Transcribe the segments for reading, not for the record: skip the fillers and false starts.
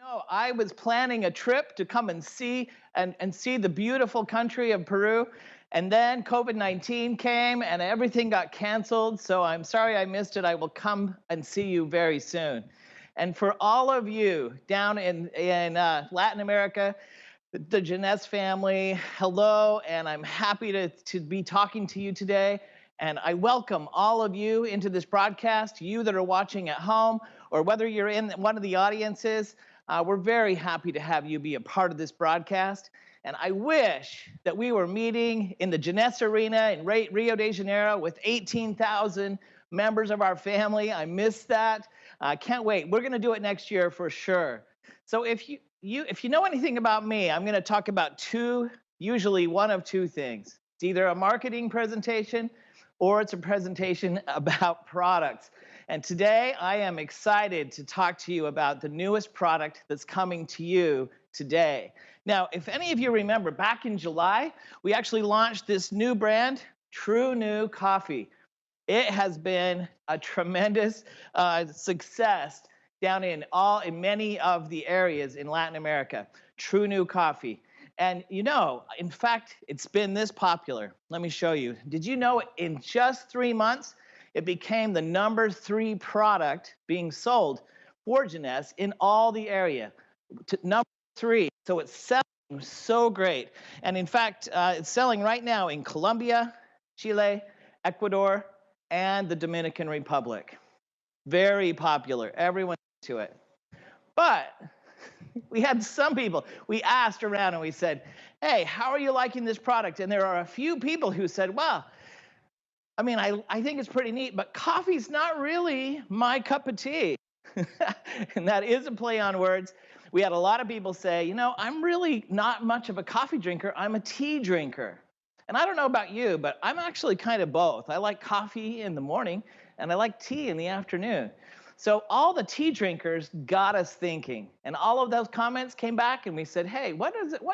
No, I was planning a trip to come and see the beautiful country of Peru. And then COVID-19 came and everything got canceled. So I'm sorry I missed it. I will come and see you very soon. And for all of you down in Latin America, the Jeunesse family, hello, and I'm happy to be talking to you today. And I welcome all of you into this broadcast, you that are watching at home, or whether you're in one of the audiences. We're very happy to have you be a part of this broadcast. And I wish that we were meeting in the Jeunesse Arena in Rio de Janeiro with 18,000 members of our family. I miss that. I can't wait. We're going to do it next year for sure. So if you know anything about me, I'm going to talk about usually one of two things. It's either a marketing presentation or it's a presentation about products. And today I am excited to talk to you about the newest product that's coming to you today. Now, if any of you remember, back in July, we actually launched this new brand, TrüNu Coffee. It has been a tremendous success down in many of the areas in Latin America, TrüNu Coffee. And you know, in fact, it's been this popular. Let me show you. Did you know in just 3 months, it became the #3 product being sold for Jeunesse in all the area? #3. So it's selling so great. And in fact, it's selling right now in Colombia, Chile, Ecuador, and the Dominican Republic. Very popular. Everyone's into it. But we had some people, we asked around and we said, hey, how are you liking this product? And there are a few people who said, well, I mean, I think it's pretty neat, but coffee's not really my cup of tea. And that is a play on words. We had a lot of people say, you know, I'm really not much of a coffee drinker. I'm a tea drinker. And I don't know about you, but I'm actually kind of both. I like coffee in the morning and I like tea in the afternoon. So all the tea drinkers got us thinking, and all of those comments came back and we said, hey, what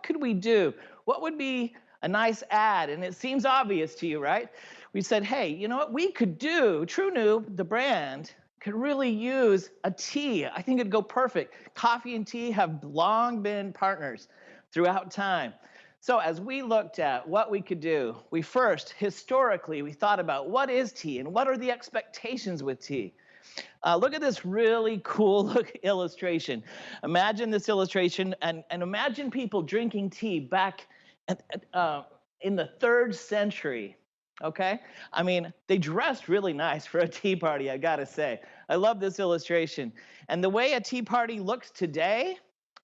could we do? What would be a nice ad? And it seems obvious to you, right? We said, hey, you know what we could do? TrüNu, the brand, could really use a tea. I think it'd go perfect. Coffee and tea have long been partners throughout time. So as we looked at what we could do, historically, we thought about what is tea and what are the expectations with tea? Look at this really cool illustration. Imagine this illustration and imagine people drinking tea back in the 3rd century, okay? I mean, they dressed really nice for a tea party, I gotta say. I love this illustration. And the way a tea party looks today,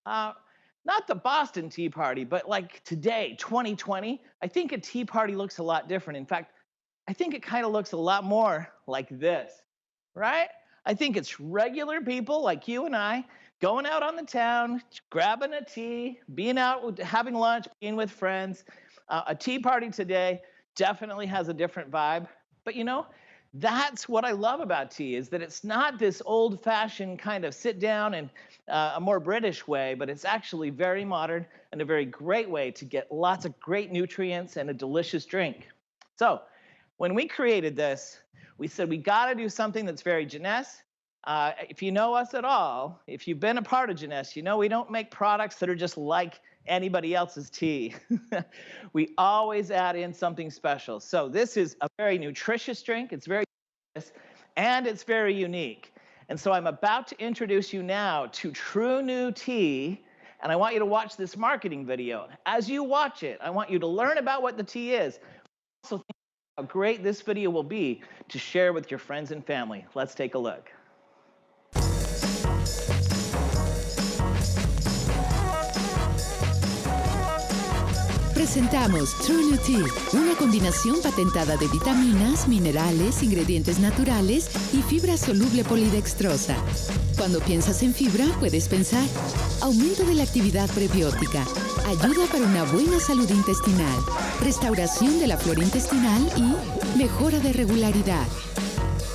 not the Boston Tea Party, but like today, 2020, I think a tea party looks a lot different. In fact, I think it kind of looks a lot more like this, right? I think it's regular people like you and I going out on the town, grabbing a tea, being out, having lunch, being with friends. A tea party today definitely has a different vibe. But you know, that's what I love about tea, is that it's not this old-fashioned kind of sit down and a more British way, but it's actually very modern and a very great way to get lots of great nutrients and a delicious drink. So when we created this, we said we got to do something that's very Jeunesse. If you know us at all, if you've been a part of Jeunesse, you know we don't make products that are just like anybody else's tea. We always add in something special. So this is a very nutritious drink. It's very delicious, and it's very unique. And so I'm about to introduce you now to TrüNu Tea, and I want you to watch this marketing video. As you watch it, I want you to learn about what the tea is. Also, think how great this video will be to share with your friends and family. Let's take a look. Presentamos TrüNu Tea, una combinación patentada de vitaminas, minerales, ingredientes naturales y fibra soluble polidextrosa. Cuando piensas en fibra, puedes pensar aumento de la actividad prebiótica, ayuda para una buena salud intestinal, restauración de la flora intestinal y mejora de regularidad.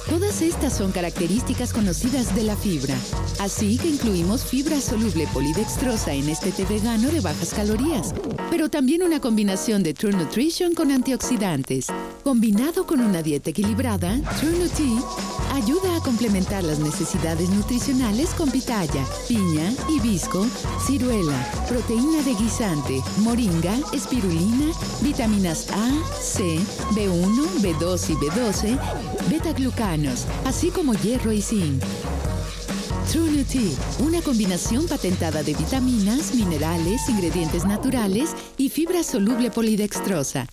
Todo Todas estas son características conocidas de la fibra. Así que incluimos fibra soluble polidextrosa en este té vegano de bajas calorías, pero también una combinación de True Nutrition con antioxidantes. Combinado con una dieta equilibrada, TrüNu Tea ayuda a complementar las necesidades nutricionales con pitaya, piña, hibisco, ciruela, proteína de guisante, moringa, espirulina, vitaminas A, C, B1, B2 y B12, beta-glucanos, así como hierro y zinc. TrüNu Tea, una combinación patentada de vitaminas, minerales, ingredientes naturales y fibra soluble polidextrosa.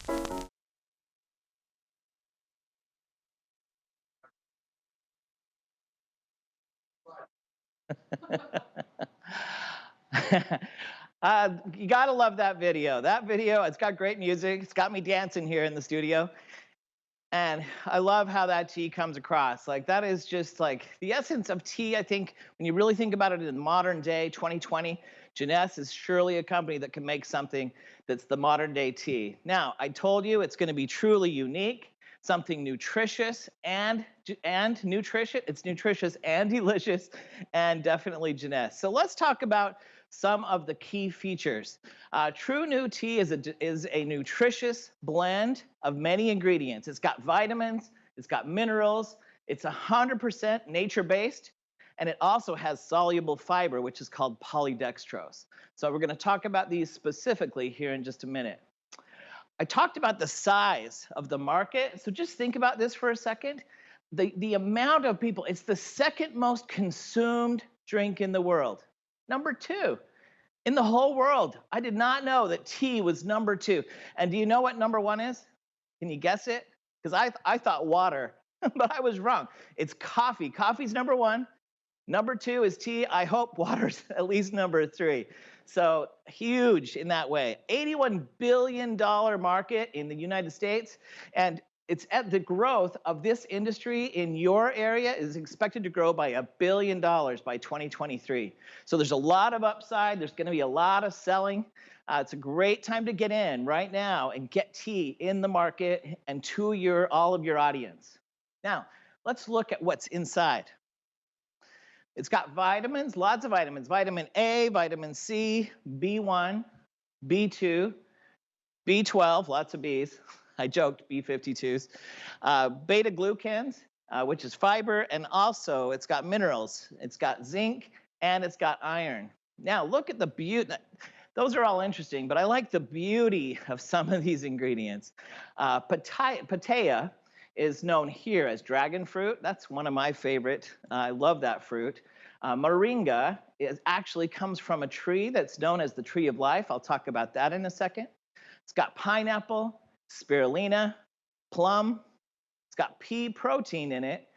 You gotta love that video. That video, it's got great music. It's got me dancing here in the studio. And I love how that tea comes across. Like, that is just like the essence of tea. I think when you really think about it in modern day, 2020, Jeunesse is surely a company that can make something that's the modern day tea. Now, I told you it's going to be truly unique, something nutritious and nutritious. It's nutritious and delicious, and definitely Jeunesse. So let's talk about some of the key features. TrüNu Tea is a nutritious blend of many ingredients. It's got vitamins, it's got minerals, it's 100% nature-based, and it also has soluble fiber, which is called polydextrose. So we're going to talk about these specifically here in just a minute. I talked about the size of the market, so just think about this for a second. The amount of people, it's the second most consumed drink in the world. Number 2 in the whole world. I did not know that tea was number 2. And do you know what number 1 is? Can you guess it? Because I thought water, but I was wrong. It's coffee. Coffee's number 1. Number 2 is tea. I hope water's at least number 3. So huge in that way. $81 billion market in the United States. And it's at the growth of this industry in your area is expected to grow by $1 billion by 2023. So there's a lot of upside. There's going to be a lot of selling. It's a great time to get in right now and get tea in the market and to all of your audience. Now, let's look at what's inside. It's got vitamins, lots of vitamins. Vitamin A, vitamin C, B1, B2, B12, lots of Bs. I joked, B52s. Beta-glucans, which is fiber, and also it's got minerals. It's got zinc, and it's got iron. Now, look at the beauty. Those are all interesting, but I like the beauty of some of these ingredients. Pitaya is known here as dragon fruit. That's one of my favorite. I love that fruit. Moringa actually comes from a tree that's known as the tree of life. I'll talk about that in a second. It's got pineapple, spirulina, plum. It's got pea protein in it.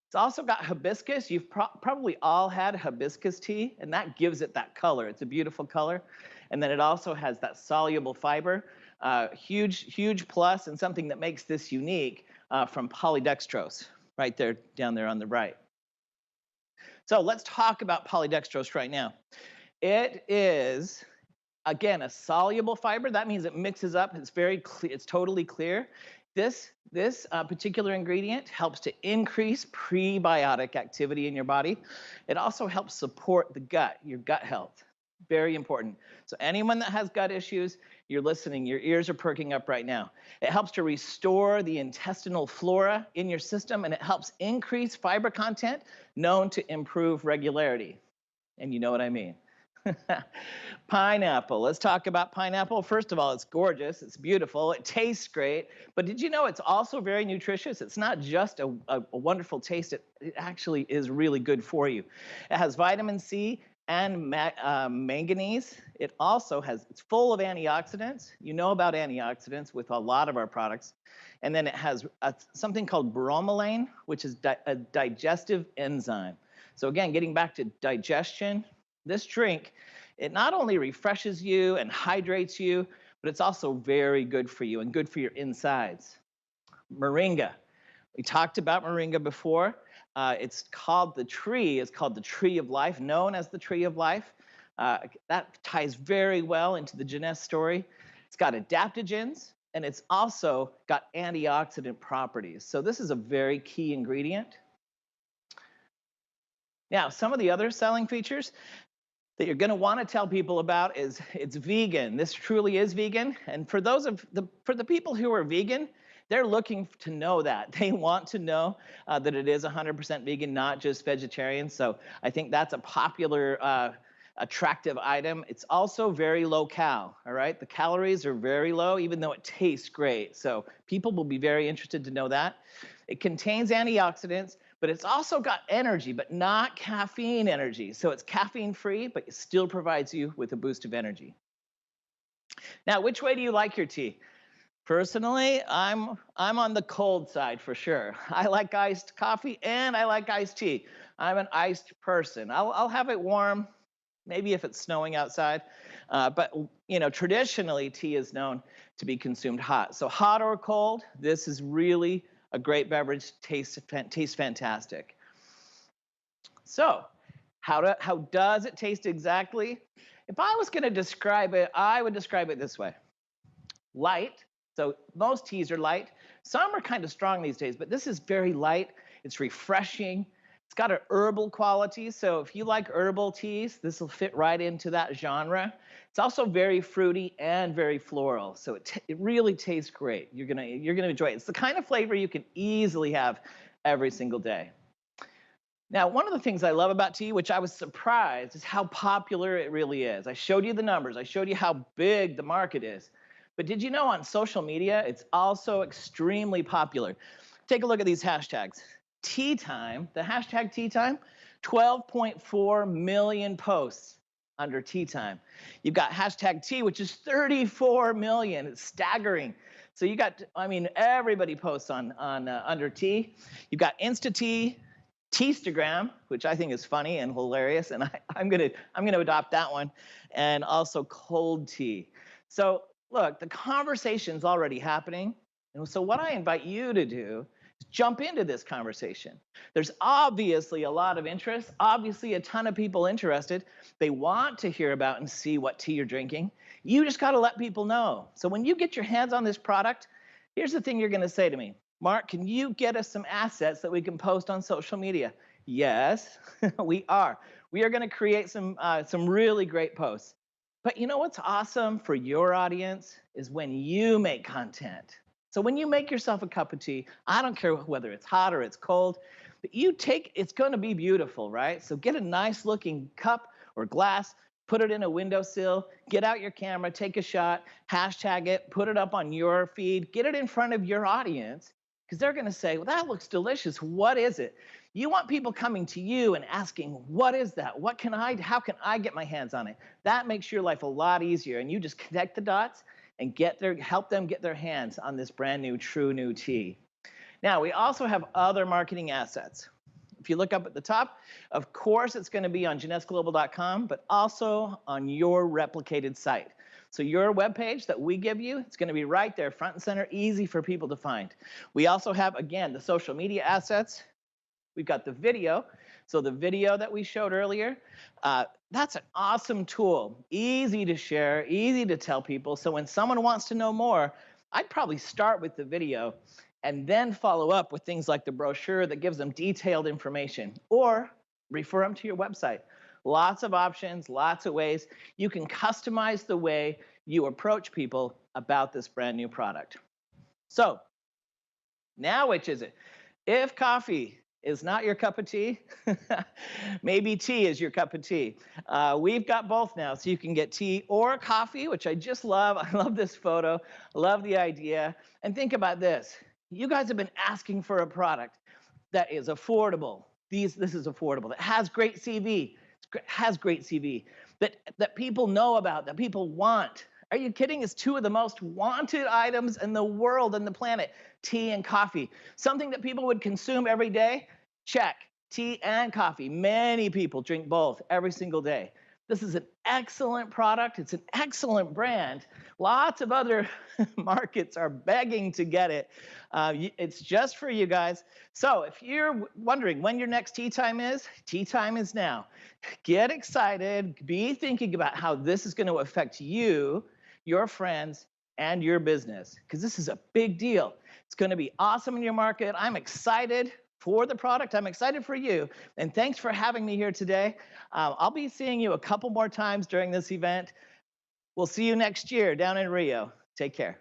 It's also got hibiscus. You've probably all had hibiscus tea, and that gives it that color. It's a beautiful color. And then it also has that soluble fiber. Huge plus, and something that makes this unique from polydextrose, right there, down there on the right. So let's talk about polydextrose right now. It is, again, a soluble fiber. That means it mixes up. It's very clear. It's totally clear. This particular ingredient helps to increase prebiotic activity in your body. It also helps support the gut, your gut health. Very important. So anyone that has gut issues, you're listening, your ears are perking up right now. It helps to restore the intestinal flora in your system, and it helps increase fiber content known to improve regularity. And you know what I mean. Pineapple. Let's talk about pineapple. First of all, it's gorgeous. It's beautiful. It tastes great. But did you know it's also very nutritious? It's not just a wonderful taste. It actually is really good for you. It has vitamin C and manganese. It also it's full of antioxidants. You know about antioxidants with a lot of our products. And then it has something called bromelain, which is a digestive enzyme. So again, getting back to digestion, this drink, it not only refreshes you and hydrates you, but it's also very good for you and good for your insides. Moringa. We talked about moringa before. It's called the tree of life, known as the tree of life. That ties very well into the Jeunesse story. It's got adaptogens, and it's also got antioxidant properties. So this is a very key ingredient. Now, some of the other selling features that you're going to want to tell people about is it's vegan. This truly is vegan. And for the people who are vegan, they're looking to know that. They want to know that it is 100% vegan, not just vegetarian. So I think that's a popular attractive item. It's also very low cal, all right? The calories are very low, even though it tastes great. So people will be very interested to know that. It contains antioxidants, but it's also got energy, but not caffeine energy. So it's caffeine free, but it still provides you with a boost of energy. Now, which way do you like your tea? Personally, I'm on the cold side for sure. I like iced coffee and I like iced tea. I'm an iced person. I'll have it warm, maybe if it's snowing outside. But traditionally, tea is known to be consumed hot. So hot or cold, this is really a great beverage, tastes fantastic. So how does it taste exactly? If I was going to describe it, I would describe it this way. Light. So most teas are light. Some are kind of strong these days, but this is very light. It's refreshing. It's got an herbal quality. So if you like herbal teas, this will fit right into that genre. It's also very fruity and very floral. So it really tastes great. You're gonna enjoy it. It's the kind of flavor you can easily have every single day. Now, one of the things I love about tea, which I was surprised, is how popular it really is. I showed you the numbers. I showed you how big the market is. But did you know on social media, it's also extremely popular? Take a look at these hashtags. Tea time, the hashtag tea time, 12.4 million posts under tea time. You've got hashtag tea, which is 34 million. It's staggering. So you got, everybody posts on under tea. You've got Insta Tea, Teastagram, which I think is funny and hilarious, and I'm gonna adopt that one, and also cold tea. So look, the conversation's already happening, and so what I invite you to do is jump into this conversation. There's obviously a lot of interest, obviously a ton of people interested. They want to hear about and see what tea you're drinking. You just got to let people know. So when you get your hands on this product, here's the thing you're going to say to me. Mark, can you get us some assets that we can post on social media? Yes, we are. We are going to create some really great posts. But you know what's awesome for your audience is when you make content. So when you make yourself a cup of tea, I don't care whether it's hot or it's cold, but it's going to be beautiful, right? So get a nice looking cup or glass, put it in a windowsill, get out your camera, take a shot, hashtag it, put it up on your feed, get it in front of your audience, because they're going to say, well, that looks delicious. What is it? You want people coming to you and asking, what is that? How can I get my hands on it? That makes your life a lot easier. And you just connect the dots and help them get their hands on this brand new TrüNu Tea. Now, we also have other marketing assets. If you look up at the top, of course, it's going to be on JeunesseGlobal.com, but also on your replicated site. So your webpage that we give you, it's going to be right there, front and center, easy for people to find. We also have, again, the social media assets. We've got the video. So the video that we showed earlier, that's an awesome tool. Easy to share, easy to tell people. So when someone wants to know more, I'd probably start with the video and then follow up with things like the brochure that gives them detailed information, or refer them to your website. Lots of options, lots of ways. You can customize the way you approach people about this brand new product. So now, which is it? If coffee is not your cup of tea, maybe tea is your cup of tea. We've got both now, so you can get tea or coffee, which I just love. I love this photo, love the idea. And think about this. You guys have been asking for a product that is affordable. This is affordable, that has great CV, that people know about, that people want. Are you kidding? It's two of the most wanted items in the world and the planet, tea and coffee. Something that people would consume every day? Check, tea and coffee. Many people drink both every single day. This is an excellent product. It's an excellent brand. Lots of other markets are begging to get it. It's just for you guys. So if you're wondering when your next tea time is now. Get excited. Be thinking about how this is going to affect you, your friends, and your business, because this is a big deal. It's going to be awesome in your market. I'm excited for the product. I'm excited for you. And thanks for having me here today. I'll be seeing you a couple more times during this event. We'll see you next year down in Rio. Take care.